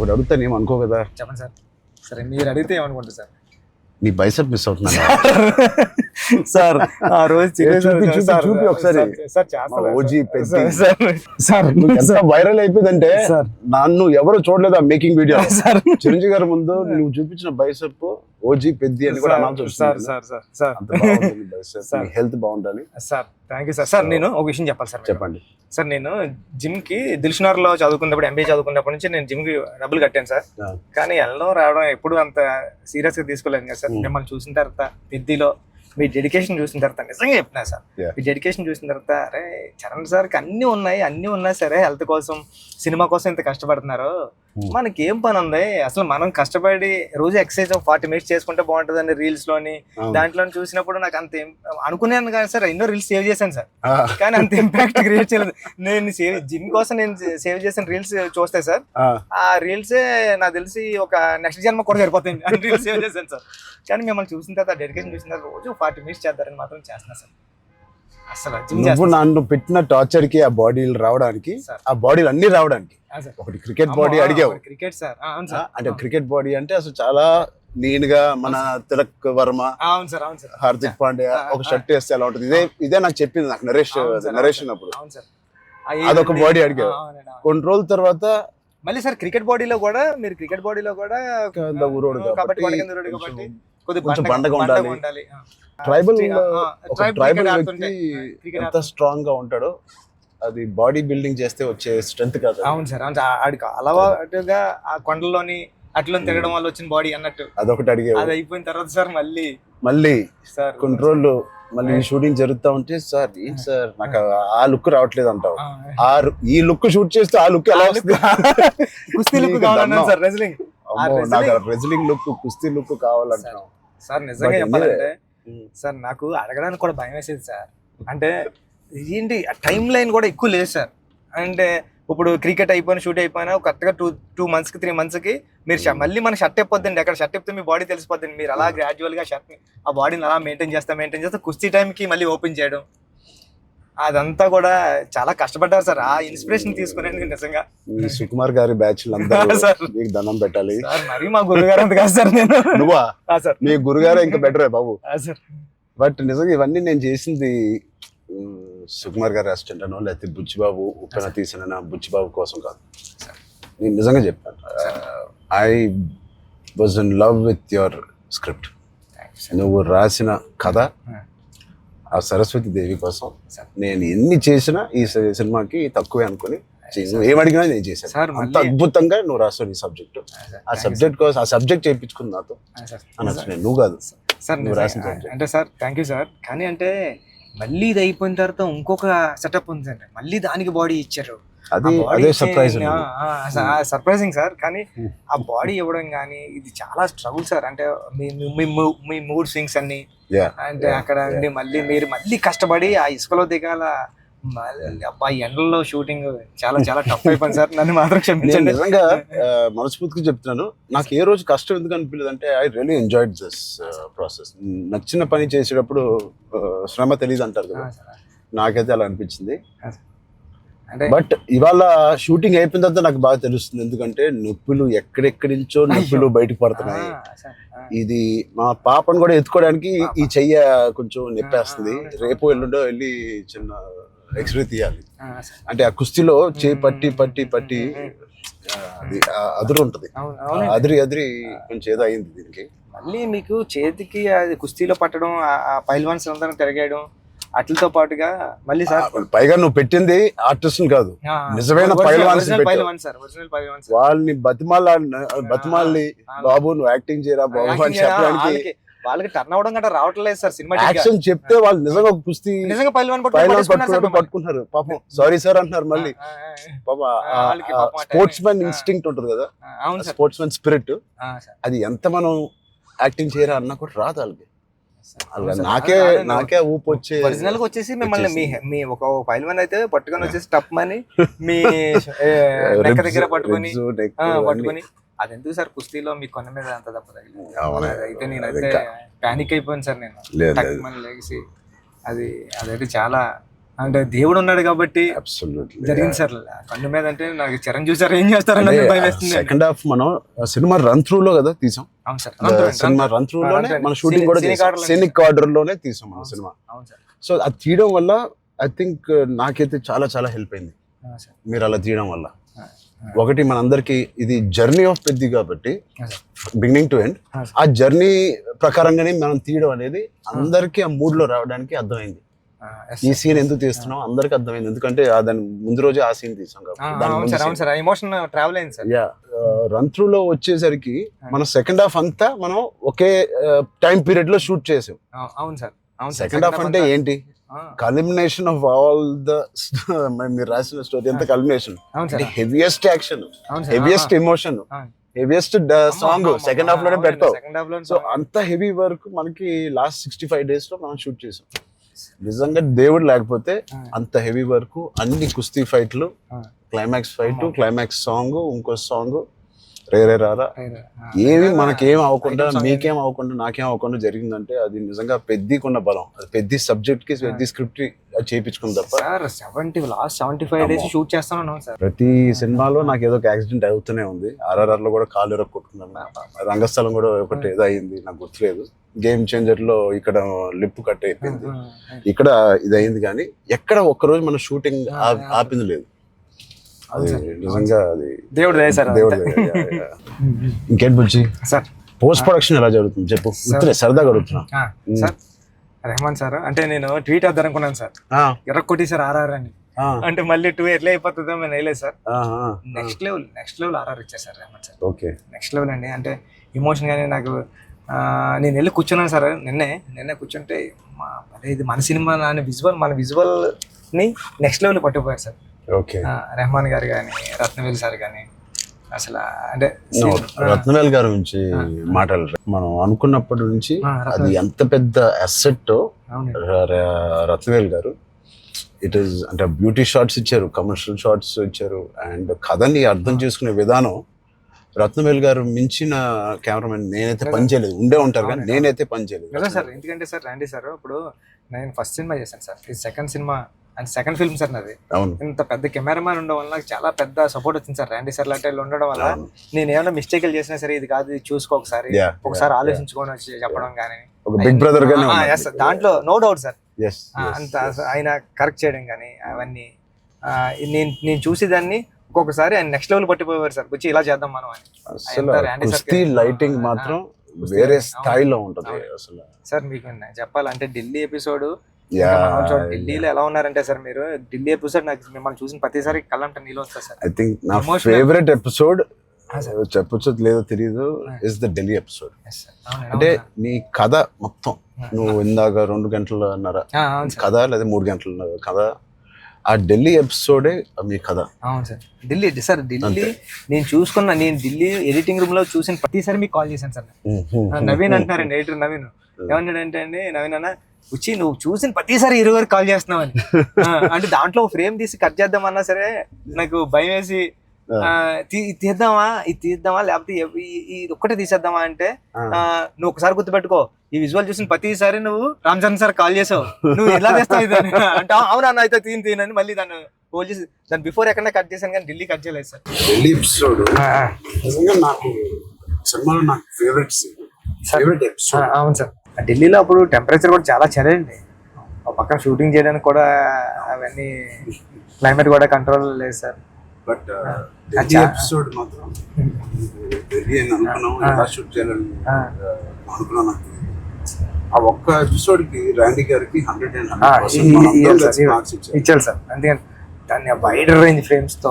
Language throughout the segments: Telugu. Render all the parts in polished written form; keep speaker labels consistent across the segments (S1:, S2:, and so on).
S1: ఒకటి అడుగుతాను ఏం అనుకో కదా.
S2: చెప్పండి సార్. సరే మీరు అడిగితే ఏమనుకుంటారు సార్?
S1: నీ బైసెప్ మిస్ అవుతున్నా
S2: సార్. ఆ రోజు
S1: చూపి ఒకసారి. ఓజీ వైరల్ అయిపోయిందంటే నన్ను ఎవరు చూడలేదు ఆ మేకింగ్ వీడియో. చిరంజీవి గారి ముందు నువ్వు చూపించిన బైసెప్ ఓజీ పెద్ది అని కూడా అనౌన్స్ చేస్తుంది. హెల్త్ బాగుండాలి
S2: sir. Thank you sir. Sir నేను ఒక విషయం చెప్పాలి సార్.
S1: చెప్పండి
S2: సార్. నేను జిమ్ కి దిల్షునగర్ లో చదువుకున్నప్పుడు, ఎంబీఏ చదువుకున్నప్పటి నుంచి నేను జిమ్ కి డబ్బులు కట్టాను సార్. కానీ వెళ్ళడం రావడం ఎప్పుడు అంత సీరియస్ గా తీసుకోలేదు కదా సార్. మిమ్మల్ని చూసిన తర్వాత పెద్దిలో మీ డెడికేషన్ చూసిన తర్వాత నిజంగా చెప్తున్నా సార్, మీ డెడికేషన్ చూసిన తర్వాత అరే చరణ్ సార్కి అన్నీ ఉన్నాయి సరే, హెల్త్ కోసం సినిమా కోసం ఇంత కష్టపడుతున్నారు, మనకి ఏం పని ఉంది అసలు? మనం కష్టపడి రోజు ఎక్సర్సైజ్ 40 minutes చేసుకుంటే బాగుంటుందండి రీల్స్ లోని దాంట్లో చూసినప్పుడు నాకు అంత అనుకున్నాను కానీ సార్, ఎన్నో రీల్స్ సేవ్ చేశాను సార్, కానీ అంత ఇంపాక్ట్ క్రియేట్ చేయలేదు. నేను జిమ్ కోసం నేను సేవ్ చేసిన రీల్స్ చూస్తే సార్, ఆ రీల్సే నాకు తెలిసి ఒక నెక్స్ట్ జన్మ కూడా సరిపోతాయి రీల్స్ సేవ్ చేశాను సార్. కానీ మిమ్మల్ని చూసిన తర్వాత డెడికేషన్ చూసిన తర్వాత రోజు 40 minutes చేద్దారని మాత్రం చేస్తున్నా సార్. అసలు
S1: నువ్వు నన్ను పెట్టిన టార్చర్ కి ఆ బాడీలు రావడానికి, ఆ బాడీలు అన్ని రావడానికి ఒకటి క్రికెట్ బాడీ అడిగావు.
S2: క్రికెట్ సార్
S1: అంటే క్రికెట్ బాడీ అంటే అసలు చాలా లీన్ గా మన తిలక్ వర్మ, హార్దిక్ పాండ్యా ఒక షర్ట్ వేస్తే ఎలా ఉంటుంది, ఇదే నాకు చెప్పింది నాకు నరేషన్ అప్పుడు. అదొక బాడీ అడిగావు. కొన్ని రోజుల తర్వాత
S2: మళ్ళీ సార్ క్రికెట్ బాడీలో కూడా మీరు
S1: కొంచెం బండగా ఉండాలి. ట్రైబల్ వ్యక్తి ఎంత స్ట్రాంగ్ గా ఉంటాడో అది బాడీ బిల్డింగ్ చేస్తే వచ్చే స్ట్రెంత్ కాదు.
S2: అవును సార్. ఆడికి అలవాటుగా ఆ కొండలోని అట్లా తిరగడం వల్ల వచ్చిన బాడీ అన్నట్టు
S1: అదొకటి అడిగే.
S2: అది అయిపోయిన తర్వాత సార్
S1: మళ్ళీ సార్ కొన్ని రోజులు మళ్ళీ షూటింగ్ జరుగుతా ఉంటే సార్ ఏంటి సార్ నాకు ఆ లుక్ రావట్లేదు అంటావు. ఈ లుక్ షూట్ చేస్తే ఆ లుక్ ఎలా వస్తుంది?
S2: కుస్తీ లుక్ కావాలన్నాను సార్.
S1: నాకు రెజ్లింగ్ లుక్, కుస్తీ లుక్ కావాలంటున్నావు
S2: సార్. నిజంగా చెప్పాలంటే సార్ నాకు అడగడానికి కూడా భయం వేసేది సార్. అంటే ఏంటి టైం లైన్ కూడా ఎక్కువ లేదు సార్. అంటే ఇప్పుడు క్రికెట్ అయిపోయినా షూట్ అయిపోయినా కరెక్ట్గా 2 months కి 3 months కి మీరు మళ్ళీ మన షర్ట్ అయిపోద్దండి. అక్కడ షర్ట్ అయిపోతే మీ బాడీ తెలిసిపోద్దండి. మీరు అలా గ్రాడ్యువల్ గా షర్ట్ ఆ బాడీని అలా మెయింటైన్ చేస్తా కుస్తీ టైంకి మళ్ళీ ఓపెన్ చేయడం, అదంతా కూడా చాలా కష్టపడ్డారు సార్. ఆ ఇన్స్పిరేషన్ తీసుకునేందుకు నిజంగా
S1: సుకుమార్ గారి బ్యాచ్ మీకు దండం పెట్టాలి.
S2: మరి మా గురుగారు అంత కాదు సార్. నేను
S1: నువ్వా సార్? మీ గురుగారు ఇంకా బెటరే బాబు. బట్ నిజంగా ఇవన్నీ నేను చేసింది సుకుమార్ గారి అసిస్టెంట్ అనో లేకపోతే బుచ్చిబాబు ఉప్పెన తీసిన బుచ్చిబాబు కోసం కాదు. నేను నిజంగా చెప్పాను, I was in love with your script. నువ్వు రాసిన కథ ఆ సరస్వతి దేవి కోసం నేను ఎన్ని చేసినా ఈ సినిమాకి తక్కువే అనుకుని ఏమడిగినా నేను చేశాను. అంత అద్భుతంగా నువ్వు రాస్తావు నీ సబ్జెక్టు. ఆ సబ్జెక్ట్ కోసం ఆ సబ్జెక్ట్ చేయించుకుని నాతో అనొచ్చు. నేను నువ్వు కాదు
S2: సార్ నువ్వు రాసిన సబ్జెక్ట్. అంటే సార్ థ్యాంక్ యూ సార్. కానీ అంటే మళ్ళీ ఇది అయిపోయిన తర్వాత ఇంకొక సెటప్ ఉంది అండి, మళ్ళీ దానికి బాడీ ఇచ్చారు. Surprising sir. కానీ ఆ బాడీ ఇవ్వడం కానీ ఇది చాలా స్ట్రగుల్ సార్. అంటే మీ మూడ్ స్వింగ్స్ అన్ని అంటే అక్కడ మళ్ళీ మీరు మళ్ళీ కష్టపడి ఆ ఇసుకలో దిగాల, అబ్బాయి ఎండల్లో షూటింగ్ చాలా చాలా టఫ్ అయిపోయింది సార్. నన్ను మాత్రం క్షమించండి.
S1: నిజంగా మనస్ఫూర్తిగా చెప్తున్నాను, నాకు ఏ రోజు కష్టం ఎందుకు అనిపించలేదు అంటే I really enjoyed this process. నచ్చిన పని చేసేటప్పుడు శ్రమ తెలియదు అంటారు కదా, నాకైతే అలా అనిపించింది. బట్ ఇవాళ షూటింగ్ అయిపోయిన తర్వాత నాకు బాగా తెలుస్తుంది, ఎందుకంటే నొప్పులు ఎక్కడెక్కడి నుంచో నొప్పులు బయటకు పడుతున్నాయి. ఇది మా పాపను కూడా ఎత్తుకోవడానికి ఈ చెయ్య కొంచెం నొప్పేస్తుంది. రేపు ఎల్లుండో వెళ్ళి చిన్న ఎక్స్రే తీయాలి. అంటే ఆ కుస్తీలో చేయి పట్టి అది అదురు ఉంటుంది, అదిరి కొంచెం ఏదో అయింది దీనికి.
S2: మళ్ళీ మీకు చేతికి అది కుస్తీలో పట్టడం, ఆ పైల్వాన్స్ అందరం తిరగేయడం అట్లతో పాటుగా మళ్ళీ సార్
S1: పైగా నువ్వు పెట్టింది ఆర్టిస్ట్ కాదు, నిజమైన పైల్వాన్స్. వాళ్ళని బతిమాలి బాబు నువ్వు యాక్టింగ్ చేయరా బాబు అని చెప్పడానికి
S2: వాళ్ళకి టర్న్ అవడం గట్రా రావట్లేదు సార్. సినిమా
S1: యాక్షన్ చెప్తే వాళ్ళు నిజంగా కుస్తీ
S2: నిజంగా పైల్వాన్
S1: పట్టుకుంటున్నారు. పాపం సారీ సార్ అంటున్నారు. మళ్ళీ స్పోర్ట్స్ మ్యాన్ ఇన్స్టింక్ట్ ఉంటుంది కదా, స్పోర్ట్స్ మ్యాన్ స్పిరిట్, అది ఎంత మనం యాక్టింగ్ చేయరా అన్నా కూడా రాదు వాళ్ళకి. నాకే ఊపు వచ్చి
S2: ఒరిజినల్ గా వచ్చేసి మిమ్మల్ని మీ ఒక పైల్వాన్ అయితే పట్టుకొని వచ్చేసి టప్ మని మీ దగ్గర పట్టుకొని అది ఎందుకు సార్ కుస్తీలో మీ కొన్న మీద అంత దెబ్బ తగిలింది అయితే నేనైతే పానిక్ అయిపోయాను సార్. నేను లేచి అదైతే చాలా అంటే దేవుడు ఉన్నాడు కాబట్టి
S1: అబ్సల్యూట్లీ
S2: జరిగింది సార్. కన్ను మీద అంటే నాకు చిరంజీవి సార్ ఏం చేస్తారని భయం వేస్తుంది.
S1: సెకండ్ హాఫ్ మనం సినిమా రన్ త్రూ లో కదా తీసాం.
S2: అవును సార్,
S1: సినిమా రన్ త్రూ లోనే మన షూటింగ్ కూడా సీనిక్ ఆర్డర్ లోనే తీసాం మన సినిమా.
S2: అవును సార్.
S1: సో అది తీయడం వల్ల ఐ థింక్ నాకైతే చాలా చాలా హెల్ప్ అయింది మీరు అలా తీయడం వల్ల. ఒకటి మనందరికి ఇది జర్నీ ఆఫ్ పెద్ది కాబట్టి బిగినింగ్ టు ఎండ్ ఆ జర్నీ ప్రకారంగానే మనం తీయడం అనేది అందరికి ఆ మూడ్ లో రావడానికి అర్థమైంది. ఈ సీన్ ఎందుకు తీస్తున్నాం అందరికి అర్థమైంది, ఎందుకంటే దాని ముందు రోజే ఆ సీన్ తీసాం కాబట్టి. రన్ త్రూ లో వచ్చేసరికి మన సెకండ్ హాఫ్ అంతా మనం ఒకే టైం పీరియడ్ లో షూట్ చేసాం.
S2: అవును సార్.
S1: సెకండ్ హాఫ్ అంటే ఏంటి, కల్మినేషన్ ఆఫ్ ఆల్ ద మీరు రాసిన స్టోరీ అంతా culmination. Heaviest action, heaviest emotion, heaviest song second half లోనే పెడతావు. సో అంత హెవీ వర్క్ మనకి లాస్ట్ 65 days లో మనం షూట్ చేసాం. నిజంగా దేవుడు లేకపోతే అంత హెవీ వర్క్, అన్ని కుస్తీ ఫైట్లు, క్లైమాక్స్ ఫైట్, క్లైమాక్స్ సాంగ్, ఇంకో సాంగ్ రే రే రారా, ఏమి మనకేం అవ్వకుండా మీకేం అవ్వకుండా నాకేం అవ్వకుండా జరిగిందంటే అది నిజంగా పెద్దకున్న బలం. అది పెద్ద సబ్జెక్ట్ కి పెద్ద స్క్రిప్ట్ చేయించుకుంది తప్ప.
S2: లాస్ట్ 75 days షూట్ చేస్తాను సార్.
S1: ప్రతి సినిమాలో నాకు ఏదో ఒక యాక్సిడెంట్ అవుతూనే ఉంది. RRR లో కూడా కాలు ఎరక్కొట్టుకున్నాను, రంగస్థలం కూడా ఒకటి ఏదో అయింది నాకు గుర్తులేదు. గేమ్ చేంజర్ లో ఇక్కడ లిప్ కట్ అయిపోయింది, ఇక్కడ ఇది అయింది. కానీ ఎక్కడ ఒక్కరోజు మన షూటింగ్ ఆపింది లేదు. అది నిజంగా అది దేవుడు. ఇంకేంటి బుజ్జి సార్ పోస్ట్ ప్రొడక్షన్ ఎలా జరుగుతుంది చెప్పు, సరదాగా అడుగుతున్నా.
S2: సార్ రెహమాన్ సార్ అంటే నేను ట్వీట్ వద్దాం అనుకున్నాను సార్, ఎర్రకొట్టి సార్ RRR అని. అంటే మళ్ళీ 2 ఎట్లా అయిపోతుందో నేను వేయలేదు సార్. నెక్స్ట్ లెవెల్ RRR ఇచ్చారు sir Rahman sir.
S1: Okay,
S2: next level అండి. అంటే ఎమోషన్ కానీ నాకు నేను వెళ్ళి కూర్చున్నాను సార్. నిన్నే కూర్చుంటే ఇది మన సినిమా మన విజువల్ ని నెక్స్ట్ లెవెల్ పట్టుకుపోయారు సార్.
S1: ఓకే,
S2: రెహమాన్ గారు కానీ, రత్నవేల్ సార్ కానీ, అసలు అంటే
S1: రత్నవేల్ గారి నుంచి మాట్లాడరు. మనం అనుకున్నప్పటి నుంచి అది ఎంత పెద్ద అసెట్ రత్నవేల్ గారు. ఇట్ ఈస్ అంటే బ్యూటీ షాట్స్ ఇచ్చారు, కమర్షియల్ షాట్స్ ఇచ్చారు, అండ్ కథని అర్థం చేసుకునే విధానం. రత్నవేల్ గారు మించిన కెమెరామెన్ నేనైతే పని చేయలేదు. ఉండే ఉంటారు కానీ నేనైతే పని చేయలేదు
S2: సార్. ఎందుకంటే సార్ రాండి సార్, ఇప్పుడు నేను ఫస్ట్ సినిమా చేశాను సార్, ఇది second cinema and second film sir నాది. ఇంత పెద్ద కెమెరామ్యాన్ ఉండడం వల్ల నాకు చాలా పెద్ద సపోర్ట్ వచ్చింది సార్. రాండి సార్ లాంటి ఉండడం వల్ల నేను ఏమైనా మిస్టేక్లు చేసినా సరే ఇది కాదు, ఇది చూసుకో ఒకసారి ఆలోచించుకొని వచ్చి చెప్పడం కానీ,
S1: బిగ్ బ్రదర్
S2: దాంట్లో నో డౌట్ సార్. అంత ఆయన కరెక్ట్ చేయడం కానీ అవన్నీ నేను చూసేదాన్ని. ఒక్కొక్కసారి ఆయన నెక్స్ట్ లెవెల్ పట్టిపోయారు సార్, వచ్చి ఇలా చేద్దాం మనం అని.
S1: లైటింగ్ మాత్రం వేరే స్థాయిలో ఉంటుంది అసలు.
S2: సార్ మీకు చెప్పాలంటే ఢిల్లీ ఎపిసోడ్, ఢిల్లీలో ఎలా ఉన్నారంటే సార్ మీరు ఢిల్లీ ఎపిసోడ్ నాకు మిమ్మల్ని చూసిన ప్రతిసారి కళ్ళంట నీళ్ళు వస్తారు సార్.
S1: ఐ థింక్ నా ఫేవరెట్ ఎపిసోడ్ చెప్పొచ్చు లేదో తెలియదు ఇస్ ద ఢిల్లీ ఎపిసోడ్. అంటే నీ కథ మొత్తం నువ్వు ఇందాక 2 గంటలన్నర కథ లేదా 3 గంటల కథ, ఆ ఢిల్లీ ఎపిసోడే మీ కథ.
S2: అవును సార్. ఢిల్లీ నేను ఢిల్లీ ఎడిటింగ్ రూమ్ లో చూసిన ప్రతిసారి మీకు కాల్ చేశాను సార్. నవీన్ అంటారండి, ఎడిటర్ నవీన్. ఏమన్నాడంటే అండి, నవీన్ అన్న వచ్చి నువ్వు చూసిన ప్రతిసారి 20 వరకు కాల్ చేస్తున్నావు అని. అంటే దాంట్లో ఫ్రేమ్ తీసి కట్ చేద్దామన్నా సరే నాకు భయం వేసి ఇది తీద్దామా లేకపోతే ఇది ఒక్కటే తీసేద్దామా అంటే, నువ్వు ఒకసారి గుర్తుపెట్టుకో, ఈ విజువల్ చూసిన ప్రతిసారి నువ్వు రామ్ చరణ్ సార్ కాల్ చేసావు, నువ్వు ఎలా చేస్తావు ఇది అంటే అవునా అయితే తీనని మళ్ళీ దాన్ని హోల్డ్ చేసి దాని బిఫోర్ ఎక్కడ కట్ చేశాను కానీ ఢిల్లీ కట్ చేయలేదు సార్.
S1: ఢిల్లీ ఎపిసోడ్ నాకు సినిమాలో నాకు ఫేవరెట్ ఎపిసోడ్.
S2: అవును సార్. ఢిల్లీలో అప్పుడు టెంపరేచర్ కూడా చాలా చలండి, పక్కన షూటింగ్ చేయడానికి కూడా అవన్నీ క్లైమేట్ కూడా కంట్రోల్ లేదు సార్.
S1: బట్ ఎపిసోడ్ మాత్రం ఎలా షూట్ చేయాలని అనుకున్నాను. ఆ ఒక్క ఎపిసోడ్ కి రాండీ గారికి 100%
S2: ఇచ్చారు సార్. అందుకని దాన్ని వైడ్ రేంజ్ ఫ్రేమ్స్ తో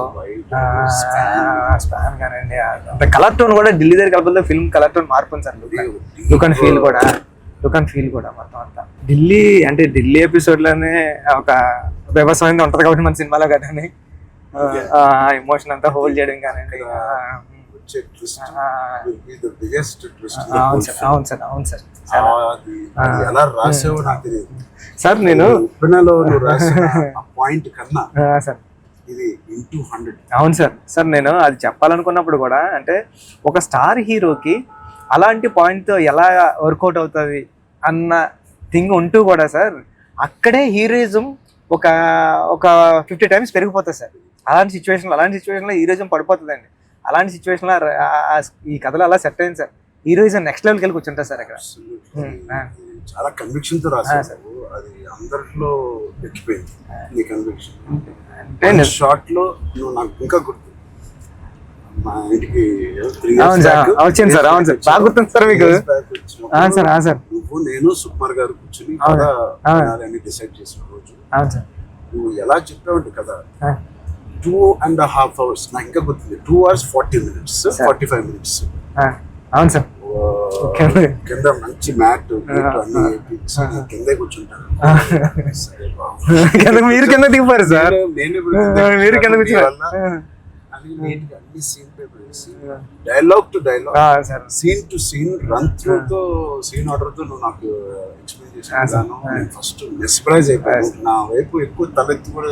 S2: స్పాన్ కానివ్వండి, అంత కలర్ టోన్ కూడా ఢిల్లీ దగ్గర కలపలే, ఫిల్మ్ కలర్ టోన్ మార్పుంది సార్. లుక్ అండ్ ఫీల్ కూడా మొత్తం అంతా ఢిల్లీ ఎపిసోడ్ లోనే ఒక వ్యవసాయం ఉంటుంది కాబట్టి మన సినిమాలో కదా ఎమోషన్ అంతా హోల్డ్ చేయడం కానివ్వండి. అవును సార్. సార్ నేను
S1: పాయింట్ కన్నా
S2: సార్
S1: ఇది ఇంటూ 100.
S2: అవును సార్ నేను అది చెప్పాలనుకున్నప్పుడు కూడా అంటే ఒక స్టార్ హీరోకి అలాంటి పాయింట్తో ఎలా వర్కౌట్ అవుతుంది అన్న థింగ్ ఉంటూ కూడా సార్ అక్కడే హీరోయిజం ఒక ఒక 50 times పెరిగిపోతుంది సార్. అలాంటి సిచ్యువేషన్లో హీరోయిజం పడిపోతుందండి. అలాంటి సిచ్యువేషన్లో ఈ కథలో అలా సెట్ అయింది సార్. హీరోయిజం నెక్స్ట్ లెవెల్కి వెళ్ళి కూర్చుంటారు సార్ అక్కడ.
S1: చాలా కన్విక్షన్ తో రాశారు. అది అందరిలో ఎక్కిపోయింది నీ కన్విక్షన్. షార్ట్ లో నువ్వు నాకు ఇంకా గుర్తు, మా ఇంటికి 3 years back
S2: వచ్చింది సార్. అవును సార్, బాగా గుర్తుంది సార్ మీకు. సార్
S1: నువ్వు నేను సుకుమార్ గారు కూర్చుని కథ అని డిసైడ్ చేసిన రోజు నువ్వు ఎలా చెప్పావంటే కదా 2.5 hours నాకు ఇంకా గుర్తుంది. 2 hours 40 minutes 45 minutes.
S2: అవును సార్.
S1: కింద మంచి మ్యాట్ అన్ని కిందే కూర్చుంటాను.
S2: మీరు కింద దిగిపోయారు సార్. మీరు కింద కూర్చున్నారు.
S1: అన్ని scene dialogue to dialogue, scene to scene, run through తో సీన్ ఆర్డర్ తో నువ్వు నాకు ఎక్స్ప్లెయిన్ చేసాను. నేను ఫస్ట్ మెస్ప్రైజ్ అయిపోయాను. నా వైపు ఎక్కువ తలెత్తి కూడా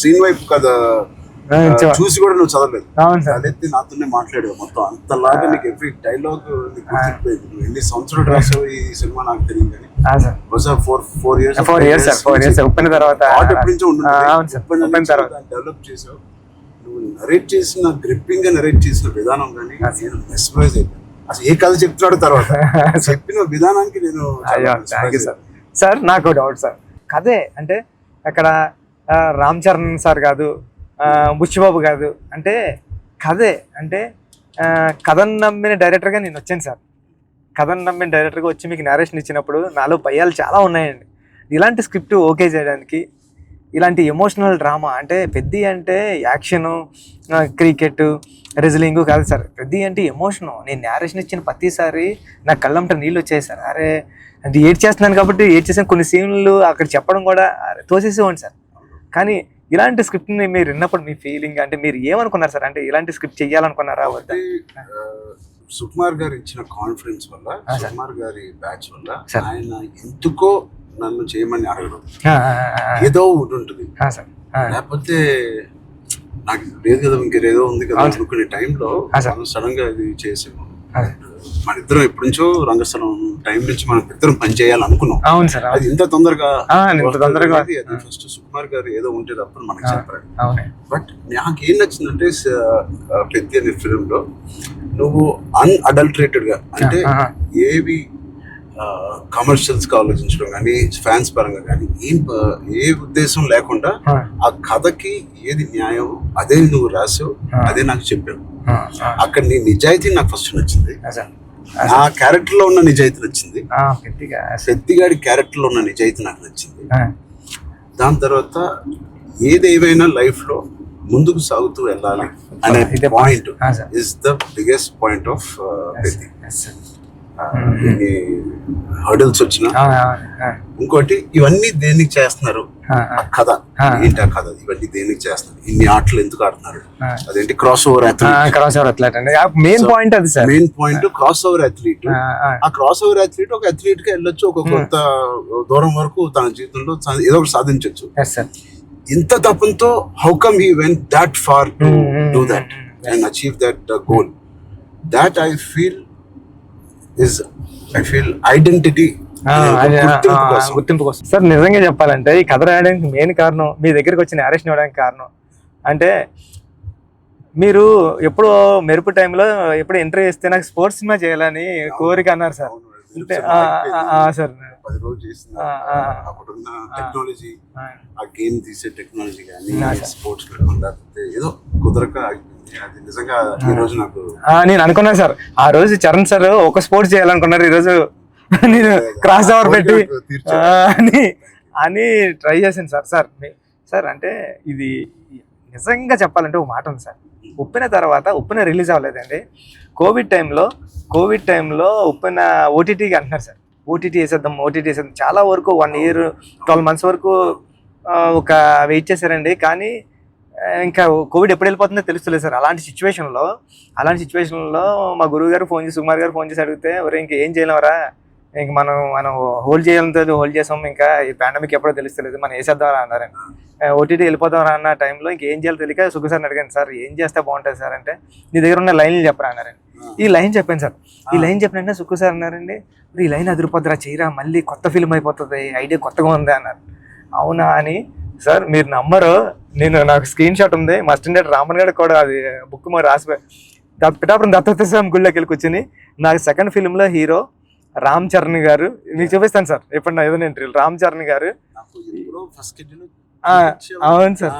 S1: సీన్ వైపు కదా చూసి కూడా నువ్వు చదవలేదు. తలెత్తి నాతోనే మాట్లాడావు మొత్తం. అంతలాగా నీకు ఎవ్రీ డైలాగ్ నీకు గుర్తుపోయింది. నువ్వు ఎన్ని సంవత్సరాలు రాసావు ఈ సినిమా నాకు తెలియదు కానీ 4 years
S2: ఉప్పిన తర్వాత
S1: ఎప్పటి నుంచో డెవలప్ చేసావు. నువ్వు నరేట్ చేసిన గ్రిప్పింగ్ గా నరేట్ చేసిన విధానం కానీ నేను మెస్ప్రైజ్ అయిపోయాను. అసలు ఏ కథ చెప్తున్నాడు తర్వాత చెప్పిన విధానానికి నేను.
S2: సార్ నాకు డౌట్ సార్, కథే అంటే అక్కడ రామ్ చరణ్ సార్ కాదు, బుచ్చిబాబు కాదు, అంటే కథే అంటే కథను నమ్మిన డైరెక్టర్గా నేను వచ్చాను సార్. కథను నమ్మిన డైరెక్టర్గా వచ్చి మీకు నేరేషన్ ఇచ్చినప్పుడు నాలో భయాలు చాలా ఉన్నాయండి. ఇలాంటి స్క్రిప్ట్ ఓకే చేయడానికి, ఇలాంటి ఎమోషనల్ డ్రామా అంటే పెద్ది అంటే యాక్షను, క్రికెట్, రెజ్లింగ్ కాదు సార్. పెద్ది అంటే ఎమోషను. నేను నేరేషన్ ఇచ్చిన ప్రతిసారి నా కళ్ళంట నీళ్ళు వచ్చాయి సార్. అరే అంటే ఏడ్ చేస్తున్నాను కాబట్టి ఏడ్ చేసాను. కొన్ని సీన్లు అక్కడ చెప్పడం కూడా తోసేసేవాడి సార్. కానీ ఇలాంటి స్క్రిప్ట్ని మీరు విన్నప్పుడు మీ ఫీలింగ్ అంటే మీరు ఏమనుకున్నారు సార్? అంటే ఇలాంటి స్క్రిప్ట్ చెయ్యాలనుకున్నారా వద్దా?
S1: సుకుమార్ గారు ఇచ్చిన కాన్ఫిడెన్స్ వల్ల, సుకుమార్ గారి బ్యాచ్ వల్ల ఆయన ఎందుకో నన్ను చేయమని అడగడం ఏదో ఒకటి ఉంటుంది. లేకపోతే నాకు లేదు కదా ఇంకేదో ఉంది కదా అనుకునే టైంలో సడన్ గా ఇది చేసాము. మన ఇద్దరం ఎప్పటి నుంచో రంగస్థలం టైం నుంచి మనం ఇద్దరం పని చేయాలనుకున్నాం. అది ఇంత తొందరగా ఫస్ట్ సుకుమార్ గారు ఏదో ఉంటే తప్పని మనకి చెప్పారు. బట్ నాకు ఏం నచ్చిందంటే పెద్ద అనే ఫిల్మ్ లో నువ్వు అన్అడల్టరేటెడ్ గా అంటే ఏవి కమర్షియల్స్ గా ఆలోచించడం కానీ ఫ్యాన్స్ పరంగా కానీ ఏ ఉద్దేశం లేకుండా ఆ కథకి ఏది న్యాయం అదే నువ్వు రాసావు, అదే నాకు చెప్పావు. అక్కడ నీ నిజాయితీ నాకు ఫస్ట్ నచ్చింది. నా క్యారెక్టర్ లో ఉన్న నిజాయితీ నచ్చింది. పెద్దిగాడి క్యారెక్టర్ లో ఉన్న నిజాయితీ నాకు నచ్చింది. దాని తర్వాత ఏదేమైనా లైఫ్ లో ముందుకు సాగుతూ వెళ్ళాలి అనే point is the biggest point of Peddi. Hurdles వచ్చినా ఇంకోటి ఇవన్నీ దేనికి చేస్తున్నారు, కథ ఏంటి, ఆ కథ ఇవన్నీ దేనికి చేస్తున్నారు, ఇన్ని ఆటలు ఎందుకు ఆడుతున్నారు, అదేంటి cross over athlete.
S2: Main point అది sir.
S1: Main point cross over athlete. ఆ క్రాస్ ఓవర్ అథ్లీట్ ఒక అథ్లీట్ గా వెళ్ళొచ్చు, ఒక కొంత దూరం వరకు తన జీవితంలో ఏదో ఒకటి సాధించవచ్చు. ఇంత తపంతో how come he went that far to do that and achieve that goal. That I feel identity,
S2: గుర్తింపు కోసం. సార్ నిజంగా చెప్పాలంటే ఈ కథ రాయడానికి మెయిన్ కారణం, మీ దగ్గరికి వచ్చి నేరేషన్ ఇవ్వడానికి కారణం అంటే మీరు ఎప్పుడు మెరుపు టైంలో ఎప్పుడు ఎంట్రీ చేస్తే నాకు స్పోర్ట్స్ సినిమా చేయాలని కోరిక అన్నారు సార్. అంటే సార్
S1: టెక్నాలజీ, ఆ గేమ్ తీసే టెక్నాలజీ కానీ స్పోర్ట్స్ లేకపోతే ఏదో కుదరక అది నిజంగా ఈ రోజు నాకు
S2: నేను అనుకున్నాను సార్. ఆ రోజు చరణ్ సార్ ఒక స్పోర్ట్స్ చేయాలనుకున్నారు, ఈ రోజు నేను క్రాస్ ఓవర్ పెట్టి అని ట్రై చేశాను సార్. సార్ అంటే ఇది నిజంగా చెప్పాలంటే ఒక మాట ఉంది సార్. ఉప్పిన తర్వాత ఉప్పిన రిలీజ్ అవ్వలేదండి. కోవిడ్ టైంలో ఉప్పిన ఓటీటీకి అంటున్నారు సార్. ఓటీటీ వేసేద్దాం చాలా వరకు 1 year 12 months వరకు ఒక వెయిట్ చేశారండి. కానీ ఇంకా కోవిడ్ ఎప్పుడు వెళ్ళిపోతుందో తెలుస్తలేదు సార్. అలాంటి సిచ్యువేషన్లో మా గురువు గారు సుకుమార్ గారు ఫోన్ చేసి అడిగితే, ఇంకా ఏం చేయలేమరా, ఇంక మనం హోల్డ్ చేసాం, ఇంకా ఈ పాండమిక్ ఎప్పుడో తెలుస్తలేదు, మనం వేసేద్దామరా అన్నారండి. ఓటీటీ వెళ్ళిపోతామరా అన్న టైంలో ఇంకేం చేయాలో తెలియక సుకు సార్ని అడిగాను, సార్ ఏం చేస్తే బాగుంటుంది సార్ అంటే, నీ దగ్గర ఉన్న లైన్లు చెప్పరా అన్నారండి. ఈ లైన్ చెప్పాను సార్. ఈ లైన్ చెప్పినంటే సుకు సార్ అన్నారండి, ఈ లైన్ అదిరిపోద్దురా, చేయరా, మళ్ళీ కొత్త ఫిల్మ్ అయిపోతుంది, ఐడియా కొత్తగా ఉంది అన్నారు. అవునా అని సార్ మీరు నమ్మరు, నాకు స్క్రీన్ షాట్ ఉంది, మా స్టూడెంట్ రామన్ గారు కూడా అది బుక్ మరి రాసిపోయి పిఠాపురం దత్తత స్వామి గుళ్ళోకి వెళ్ళి కూర్చొని నాకు సెకండ్ ఫిల్మ్ లో హీరో రామ్ చరణ్ గారు, మీకు చూపిస్తాను సార్ ఎప్పుడు నా ఏదైనా ఇంటర్వ్యూ, రామ్ చరణ్ గారు. అవును సార్,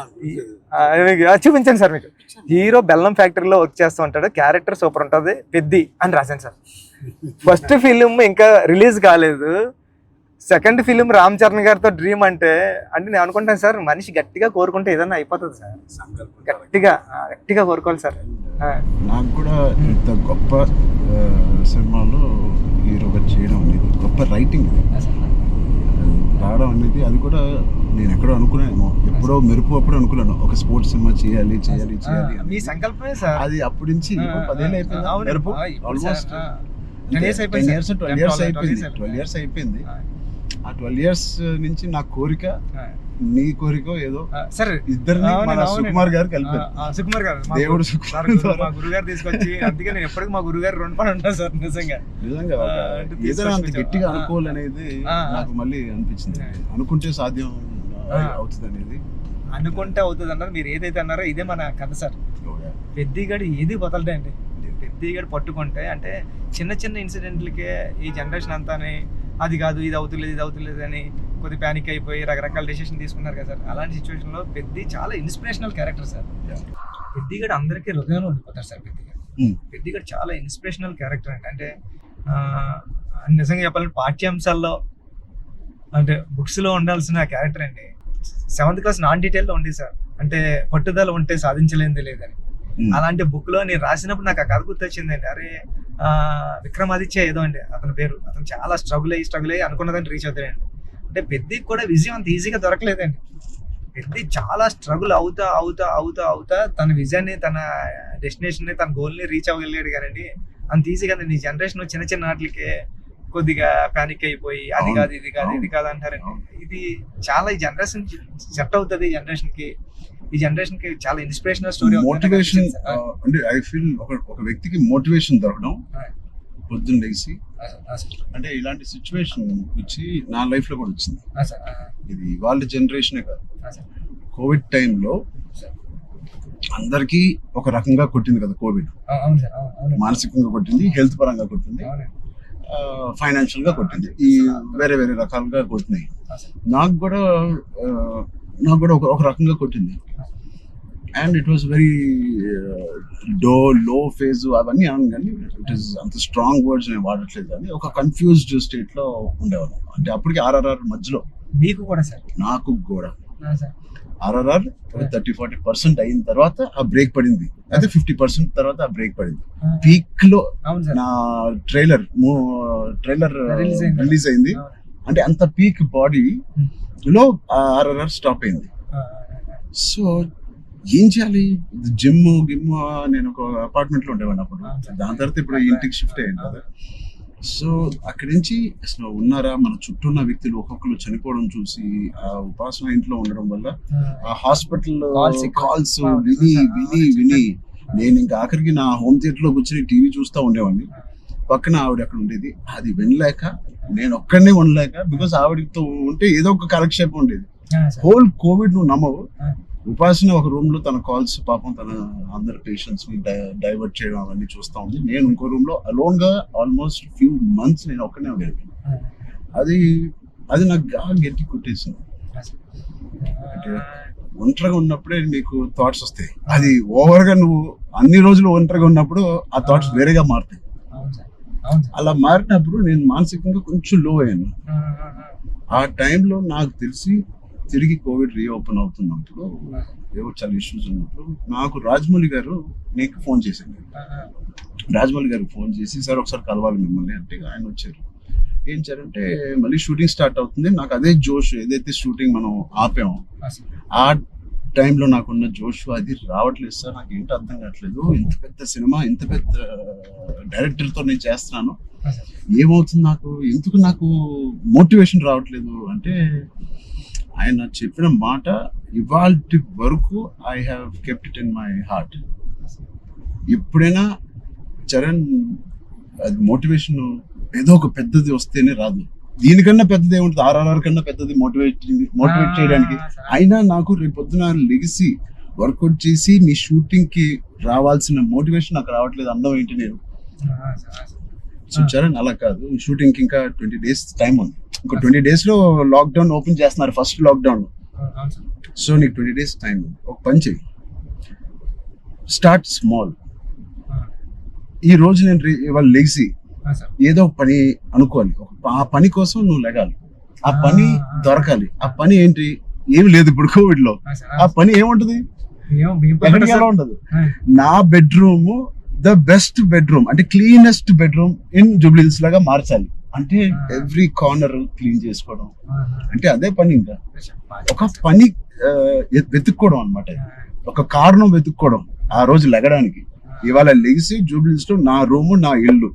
S2: చూపించాను సార్ మీకు. హీరో బెల్లం ఫ్యాక్టరీలో వర్క్ చేస్తూ ఉంటాడు, క్యారెక్టర్ సూపర్ ఉంటుంది, పెద్ది అని రాశాను సార్. ఫస్ట్ ఫిలిం ఇంకా రిలీజ్ కాలేదు, సెకండ్ ఫిలిం రామ్ చరణ్ గారితో డ్రీమ్ అంటే నేను అనుకుంటాను సార్, మనిషి గట్టిగా కోరుకుంటే ఏదైనా అయిపోతుంది సార్, గట్టిగా కోరుకోవాలి సార్.
S1: నాకు కూడా ఇంత గొప్ప సినిమాలో హీరోగా చేయడం అనేది గొప్ప రైటింగ్ రావడం అనేది, అది కూడా నేను ఎక్కడో అనుకున్నాను, ఎప్పుడో మెరుపు అప్పుడు అనుకున్నాను ఒక స్పోర్ట్స్ సినిమా చేయాలి
S2: మీ సంకల్పమే సార్
S1: అది. అప్పటి నుంచి 10 ఏళ్ళు అయిపోయింది మెరుపు, ఆల్మోస్ట్ 12 years అయిపోయింది. ఆ 12 years నుంచి నా కోరిక నీ కోరిక ఏదో
S2: సరే
S1: ఇద్దరిని సుకుమార్ గారు కలిపారు.
S2: సుకుమార్ గారు దేవుడు మా గురుగారు తీసుకొచ్చి, అందుకే నేను ఎప్పటికీ మా గురుగారు 2 పని ఉంటాను సార్. నిజంగా
S1: ఏదైనా అంత గట్టిగా అనుకోవాలనేది నాకు మళ్ళీ అనిపించింది. అనుకుంటే సాధ్యం అవుతుంది అనేది,
S2: అనుకుంటే అవుతుంది అన్నారు. మీరు ఏదైతే అన్నారో ఇదే మన కథ సార్. పెద్దిగాడు ఏది వదలడే అండి, పెద్దిగాడు పట్టుకుంటే అంటే చిన్న చిన్న ఇన్సిడెంట్లకే ఈ జనరేషన్ అంతానే అది కాదు ఇది అవుతులేదు అని కొద్ది ప్యానిక్ అయిపోయి రకరకాల డెసిషన్ తీసుకున్నారు కదా సార్. అలాంటి సిచ్యువేషన్ లో పెద్ది చాలా ఇన్స్పిరేషనల్ క్యారెక్టర్ సార్. పెద్దిగాడు అందరికీ హృదయంలో ఉండిపోతారు సార్. పెద్దిగాడు చాలా ఇన్స్పిరేషనల్ క్యారెక్టర్ అండి. అంటే నిజంగా చెప్పాలంటే పాఠ్యాంశాల్లో అంటే బుక్స్ లో ఉండాల్సిన క్యారెక్టర్ అండి. 7th class నాన్ డీటెయిల్ లో ఉంది సార్, అంటే పట్టుదల ఉంటే సాధించలేనిది లేదని. అలాంటి బుక్ లో నేను రాసినప్పుడు నాకు ఆ కథ గుర్తొచ్చిందండి. అరే విక్రమాదిత్య ఏదో అండి అతని పేరు, అతను చాలా స్ట్రగుల్ అయ్యి అనుకున్నదాన్ని రీచ్ అవుతాడండి. అంటే పెద్దికి కూడా విజయం అంత ఈజీగా దొరకలేదండి. పెద్ది చాలా స్ట్రగుల్ అవుతా తన విజయాన్ని, తన డెస్టినేషన్ ని, తన గోల్ ని రీచ్ అవ్వగలిగాడు కానీ అంత ఈజీగా నీ జనరేషన్ చిన్న చిన్న వాటికే కొద్దిగా ప్యానిక్ అయిపోయి అది కాదు ఇది కాదు అంటారండి. ఇది చాలా ఈ జనరేషన్ సెట్ అవుతుంది. ఈ జనరేషన్ కి చాలా ఇన్స్పిరేషనల్ స్టోరీ.
S1: మోటివేషన్ అంటే ఐ ఫీల్ ఒక వ్యక్తికి మోటివేషన్ దొరకడం పొద్దున్న లేచి, అంటే ఇలాంటి సిచ్యువేషన్ వచ్చి నా లైఫ్ లో కూడా వచ్చింది. ఇది వాళ్ళ జనరేషనే కాదు, కోవిడ్ టైంలో అందరికీ ఒక రకంగా కొట్టింది కదా కోవిడ్. మానసికంగా కొట్టింది, హెల్త్ పరంగా కొట్టింది, ఫైనాన్షియల్ గా కొట్టింది, ఈ వేరే రకాలుగా కొట్టినాయి. నాకు కూడా ఒక రకంగా కొట్టింది. And it was very low phase అవన్నీ అను, కానీ ఇట్ ఈస్ అంత స్ట్రాంగ్ వర్డ్స్ నేను వాడట్లేదు, కానీ ఒక కన్ఫ్యూజ్డ్ స్టేట్ లో ఉండేవాళ్ళం. అంటే అప్పటికి RRR మధ్యలో
S2: మీకు కూడా సార్, నాకు
S1: కూడా RRR 30-40% అయిన తర్వాత ఆ బ్రేక్ పడింది, అయితే 50% తర్వాత ఆ బ్రేక్ పడింది. పీక్ లో నా ట్రైలర్ రిలీజ్ అయింది, అంటే అంత పీక్ బాడీ లో RRR స్టాప్ అయింది. సో ఏం చేయాలి, జిమ్ నేను ఒక అపార్ట్మెంట్ లో ఉండేవాడిని అప్పుడు, దాని తర్వాత ఇప్పుడు ఇంటికి షిఫ్ట్ అయ్యాను కదా. సో అక్కడి నుంచి అసలు ఉన్నారా, మన చుట్టూ ఉన్న వ్యక్తులు ఒక్కొక్కరు చనిపోవడం చూసి ఆ ఉపాసన ఇంట్లో ఉండడం వల్ల ఆ హాస్పిటల్ కాల్స్ విని నేను ఇంకా ఆఖరికి నా హోమ్ థియేటర్ లో కూర్చొని టీవీ చూస్తూ ఉండేవాడిని. పక్కన ఆవిడ అక్కడ ఉండేది, అది వినలేక నేను ఒక్కడనే ఉండలేక, బికాస్ ఆవిడతో ఉంటే ఏదో ఒక కాలక్షేపం ఉండేది. హోల్ కోవిడ్ నువ్వు నమ్మవు, ఉపాసన ఒక రూమ్ లో తన కాల్స్ పాపం తన అందరు పేషెంట్స్ ని డైవర్ట్ చేయడం అవన్నీ చూస్తా ఉంది. నేను ఇంకో రూమ్ లో అలోన్ గా ఆల్మోస్ట్ ఫ్యూ మంత్స్ నేను ఒక్కనే ఉండేది. అది నాకు గట్టి కొట్టేసింది. అంటే ఒంటరిగా ఉన్నప్పుడే మీకు థాట్స్ వస్తాయి, అది ఓవర్ గా నువ్వు అన్ని రోజులు ఒంటరిగా ఉన్నప్పుడు ఆ థాట్స్ వేరేగా మారుతాయి. అలా మారినప్పుడు నేను మానసికంగా కొంచెం లో అయ్యాను. ఆ టైంలో నాకు తెలిసి తిరిగి కోవిడ్ రీఓపెన్ అవుతున్నప్పుడు, ఏవో చాలా ఇష్యూస్ ఉన్నప్పుడు నాకు రాజమౌళి గారు నీకు ఫోన్ చేశాను. రాజమౌళి గారికి ఫోన్ చేసి, సార్ ఒకసారి కలవాలి మిమ్మల్ని అంటే ఆయన వచ్చారు. ఏం చేయాలంటే మళ్ళీ షూటింగ్ స్టార్ట్ అవుతుంది, నాకు అదే జోష్, ఏదైతే షూటింగ్ మనం ఆపామో ఆ టైంలో నాకున్న జోష్ అది రావట్లేదు సార్, నాకు ఏంటో అర్థం కావట్లేదు, ఇంత పెద్ద సినిమా ఇంత పెద్ద డైరెక్టర్తో నేను చేస్తున్నాను, ఏమవుతుంది ఎందుకు నాకు మోటివేషన్ రావట్లేదు అంటే, ఆయన చెప్పిన మాట ఇవాల్టి వరకు I have kept it in my heart. ఎప్పుడైనా చరణ్ అది మోటివేషన్ ఏదో ఒక పెద్దది వస్తేనే రాదు, దీనికన్నా పెద్దది ఏముంటుంది, RRR కన్నా పెద్దది మోటివేట్ చేయడానికి. అయినా నాకు రేపు పొద్దున లెగిసి వర్కౌట్ చేసి మీ షూటింగ్ కి రావాల్సిన మోటివేషన్ నాకు రావట్లేదు. అందం ఏంటి నేను చూచారని అలా కాదు. షూటింగ్ కి ఇంకా 20 days టైం ఉంది. ఇంకో 20 days లో లాక్డౌన్ ఓపెన్ చేస్తున్నారు, ఫస్ట్ లాక్డౌన్. సో నీకు 20 days టైం ఉంది. ఒక పని చెయ్యి, స్టార్ట్ స్మాల్. ఈ రోజు నేను ఇవాళ లెగిసి ఏదో పని అనుకోవాలి, ఆ పని కోసం నువ్వు లెగాలి, ఆ పని దొరకాలి. ఆ పని ఏంటి, ఏమి లేదు ఇప్పుడు కోవిడ్ లో. ఆ పని ఏముంటది, ఎలా ఉండదు. నా బెడ్రూమ్ ద బెస్ట్ బెడ్రూమ్, అంటే క్లీనెస్ట్ బెడ్రూమ్ ఇన్ జూబ్లీహిల్స్ లాగా మార్చాలి. అంటే ఎవ్రీ కార్నర్ క్లీన్ చేసుకోవడం అంటే అదే పని. ఇంకా ఒక పని వెతుక్కోవడం అనమాట, ఒక కారణం వెతుక్కోవడం ఆ రోజు లెగడానికి. ఇవాళ లెగిసి జూబ్లీహిల్స్ లో నా రూము, నా ఇల్లు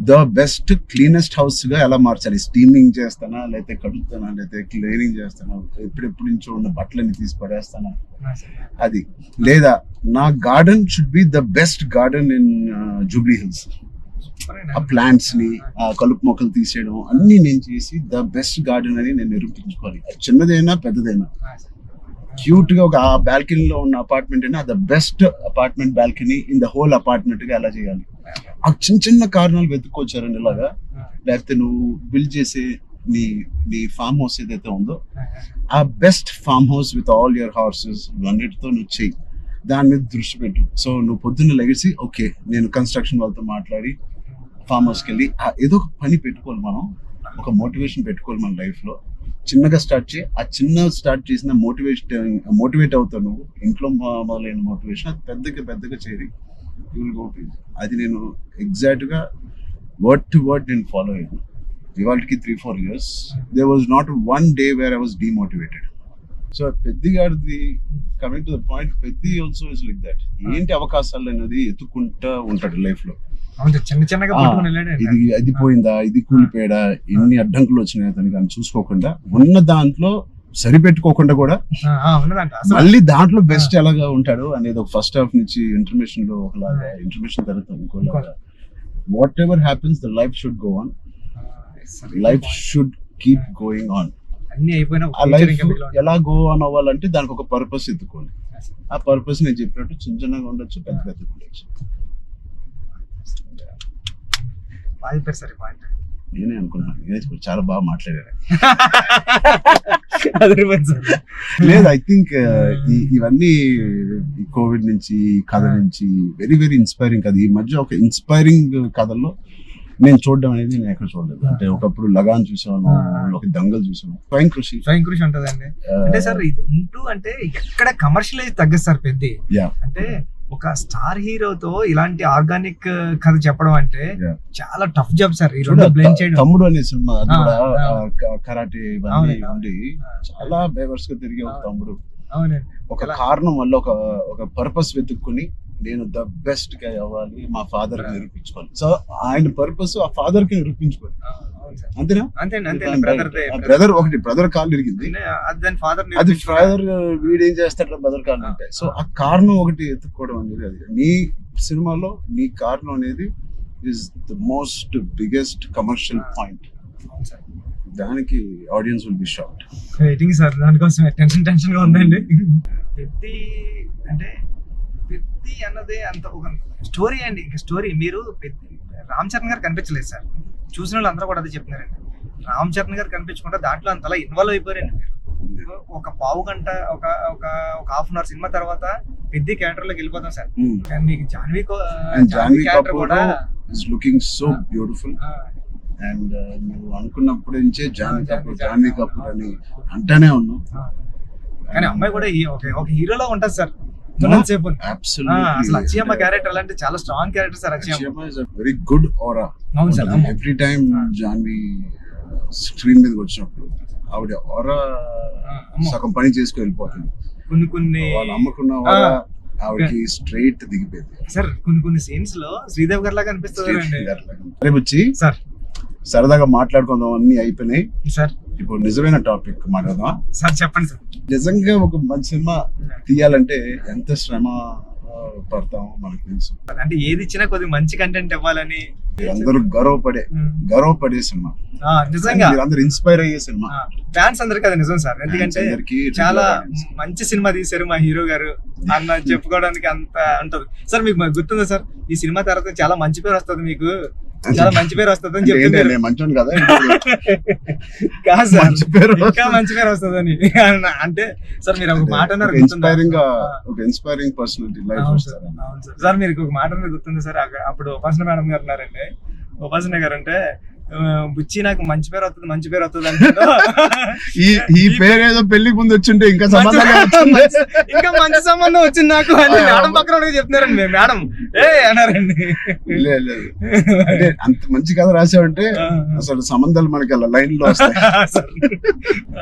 S1: ద బెస్ట్ క్లీనెస్ట్ హౌస్ గా ఎలా మార్చాలి. స్టీమింగ్ చేస్తానా, లేకపోతే కడుగుతానా, లేకపోతే క్లీనింగ్ చేస్తానా, ఎప్పుడెప్పుడు నుంచో ఉన్న బట్టలని తీసి పడేస్తానా, అది. లేదా నా garden should be the best garden in Jubilee Hills. ఆ ప్లాంట్స్ ని, ఆ కలుపు మొక్కలు తీసేయడం అన్ని నేను చేసి ద బెస్ట్ గార్డెన్ అని నేను నిరూపించుకోవాలి. అది చిన్నదైనా పెద్దదైనా. క్యూట్ గా ఒక ఆ బాల్కనీలో ఉన్న అపార్ట్మెంట్ అయినా the best apartment balcony in the whole apartment గా ఎలా చేయాలి. ఆ చిన్న చిన్న కారణాలు వెతుక్కొచ్చారండి ఇలాగా. లేకపోతే నువ్వు బిల్డ్ చేసే నీ ఫామ్ హౌస్ ఏదైతే ఉందో ఆ best farm house with all your horses అన్నిటితో నువ్వు చెయ్యి, దాని మీద దృష్టి పెట్టు. సో నువ్వు పొద్దున్న లెగిసి ఓకే నేను కన్స్ట్రక్షన్ వాళ్ళతో మాట్లాడి ఫామ్ హౌస్కి వెళ్ళి ఏదో ఒక పని పెట్టుకోవాలి. మనం ఒక మోటివేషన్ పెట్టుకోవాలి మన లైఫ్ లో. చిన్నగా స్టార్ట్ చేయి. ఆ చిన్న స్టార్ట్ చేసిన మోటివేట్ అవుతావు నువ్వు. ఇంట్లో మొదలైన మోటివేషన్ అది పెద్దగా చేరి యూ విల్ గో టు. అది నేను ఎగ్జాక్ట్ గా వర్డ్ టు వర్డ్ నేను ఫాలో అయ్యాను. ఇవాళకి 3-4 years there was not one day where I was demotivated. So Peddi గారిది coming to the point, Peddi also is like that. ఏంటి అవకాశాలు అనేది ఎత్తుకుంటా ఉంటాడు లైఫ్ లో. ఇది పోయిందా, ఇది కూలిపోయాడా, ఎన్ని అడ్డంకులు వచ్చినాయి అతనికి అని చూసుకోకుండా ఉన్న దాంట్లో సరిపెట్టుకోకుండా కూడా మళ్ళీ దాంట్లో బెస్ట్ ఎలాగా ఉంటాడు అనేది ఒక ఫస్ట్ హాఫ్ నుంచి ఇంటర్మిషన్ లో ఒకలాగా, ఇంటర్మిషన్ తర్వాత ఇంకోలాగా. Whatever happens the life should go on, life should keep going on. ఆ లైఫ్ ఎలా గో ఆన్ అవ్వాలంటే దానికి ఒక పర్పస్ ఎత్తుకోవాలి. ఆ పర్పస్ నేను చెప్పినట్టు చిన్న చిన్నగా ఉండొచ్చు, పెద్ద ఉండొచ్చు. నేనే అనుకున్నాను చాలా బాగా మాట్లాడారు. లేదు, ఐ థింక్ ఇవన్నీ ఈ కోవిడ్ నుంచి, కథ నుంచి వెరీ వెరీ ఇన్స్పైరింగ్ కథ. ఈ మధ్య ఒక ఇన్స్పైరింగ్ కథల్లో నేను చూడడం అనేది నేను ఎక్కడ చూడలేదు. అంటే ఒకప్పుడు లగాన్ చూసాను, ఒక దంగల్ చూసాను, స్వయం కృషి ఉంటదండి.
S2: అంటే సార్ ఇది ఉంటూ అంటే ఎక్కడ కమర్షియలైజ్ తగ్గదు సార్ పెద్ద. అంటే ఒక స్టార్ హీరోతో ఇలాంటి ఆర్గానిక్ కథ చెప్పడం అంటే చాలా టఫ్ జాబ్ సార్. ఈ రెండు బ్లెండ్ చేయడం.
S1: తమ్ముడు అనే సినిమా కరాటే ఇవన్నీ ఉండి చాలా బేవర్స్ గా తిరిగే ఒక తమ్ముడు ఒక కారణం వల్ల ఒక పర్పస్ వెతుక్కుని నేను ద బెస్ట్ గా అవ్వాలి, మా ఫాదర్ కి నిరూపించుకోవాలి. సో ఆయన పర్పస్ ఆ ఫాదర్ కి నిరూపించుకోవాలి. అంతేనా? బ్రదర్ ఒకటి బ్రదర్ కాళ్ళు ఇరిగింది, అది ఫాదర్ వీడేం చేస్తాడు బ్రదర్ కాళ్ళు అంటే. సో ఆ కారణం ఒకటి ఎత్తుక్కోవడం అనేది, అది నీ సినిమాలో నీ కారణం అనేది is the most biggest commercial point. దానికి audience will be shocked.
S2: Waiting sir, దానికోసం టెన్షన్ గా ఉందండి. పెద్ది అంటే పెద్ది అన్నదే అంత ఒక స్టోరీ అండి. స్టోరీ మీరు రామ్ చరణ్ గారు కనిపించలేదు సార్. చూసిన వాళ్ళు అందరూ కూడా అదే చెప్తున్నారండి. రామ్ చరణ్ గారు కనిపించకుండా దాంట్లో అంతలా ఇన్వాల్వ్ అయిపోయారండి మీరు. ఒక పావు గంట ఒక హాఫ్ అన్ అవర్ సినిమా తర్వాత పెద్ద క్యారెక్టర్ లోకి వెళ్ళిపోతాం సార్. కానీ మీకు జాన్వీ క్యారెక్టర్ కూడా
S1: is looking so beautiful. And నువ్వు అనుకున్నప్పుడు నుంచే జాన్వీ కపూర్ అని అంటానే ఉన్నావు.
S2: కానీ అమ్మాయి కూడా ఒక హీరోలా ఉంటుంది సార్. అక్షయమ్మ క్యారెక్టర్ అంటే చాలా strong character sir. Akshayamma
S1: is a very good aura. అవును sir. Every time Janhvi screen మీదకి వచ్చినప్పుడు ఆవిడ ఆరా సగం పని చేసుకుని వెళ్ళిపోతుంది.
S2: కొన్ని
S1: వాళ్ళు అమ్మకున్న ఆరా ఆవిడకి స్ట్రైట్ దిగిపోయింది
S2: సార్. కొన్ని సీన్స్ లో శ్రీదేవి గారి లాగా అనిపిస్తుంది.
S1: రేపు వచ్చి సార్ సరదాగా మాట్లాడుకుందాం, అన్ని అయిపోయినాయి
S2: సార్.
S1: ఇప్పుడు నిజమైన టాపిక్ మాట్లాడదాం
S2: సార్. చెప్పండి సార్.
S1: నిజంగా ఒక మంచి సినిమా తీయాలంటే ఎంత శ్రమ
S3: పడతాము మనకు తెలుసు.
S2: అంటే ఏది ఇచ్చినా కొద్దిగా మంచి కంటెంట్ ఇవ్వాలని
S3: అందరూ గర్వపడే సినిమా,
S2: నిజంగా
S3: అందరూ ఇన్స్పైర్ అయ్యే సినిమా.
S2: ఫ్యాన్స్ అందరికి అది నిజం సార్. ఎందుకంటే
S3: అందరికీ
S2: చాలా మంచి సినిమా తీశారు మా హీరో గారు అన్న చెప్పుకోవడానికి అంత ఉంటది సార్. మీకు గుర్తుందా సార్, ఈ సినిమా తర్వాత చాలా మంచి పేరు వస్తుంది, మీకు చాలా మంచి పేరు వస్తుంది అని చెప్తున్నారు.
S3: మంచోని కదా
S2: కాదు సార్,
S3: మంచి పేరు
S2: ఇంకా మంచి పేరు వస్తుందని అంటే సార్ మీరు ఒక మాట అన్నారు
S3: ఇన్స్పైరింగ్ గా, ఒక ఇన్స్పైరింగ్ పర్సనాలిటీ లైఫ్ వస్తారు.
S2: అవును సార్. సార్ మీరు ఒక మాట అనేది గుర్తుంది సార్, అప్పుడు ఉపాసన మేడం గారు ఉన్నారండి. ఉపాసన గారు అంటే బుచ్చి నాకు మంచి పేరు వస్తుంది అంటే
S3: ఈ పేరు ఏదో పెళ్లికి ముందు వచ్చింటే ఇంకా సంబంధం
S2: ఇంకా మంచి సంబంధం వచ్చింది నాకు అని మేడం పక్కన చెప్తున్నారండి. మేడం అన్నారండి.
S3: లేదు అంటే అంత మంచి కథ రాసావంటే అసలు సంబంధాలు మనకి అలా లైన్ లో వస్తాయి.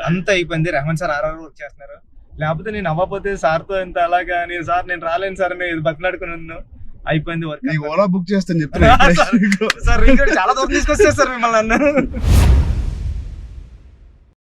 S2: అంత అయిపోయింది. రెహమాన్ సార్ ఆర్ఆర్ వర్క్ చేస్తున్నారు, లేకపోతే నేను అవ్వకపోతే సార్తో ఎంత అలాగా నేను రాలేను సార్ అని బతిలాడుకున్నాను. అయిపోయింది వర్క్.
S3: ఓలా బుక్ చేస్తాను చెప్తున్నా
S2: సార్ చాలా దూరం తీసుకొచ్చారు సార్ మిమ్మల్ని అన్న.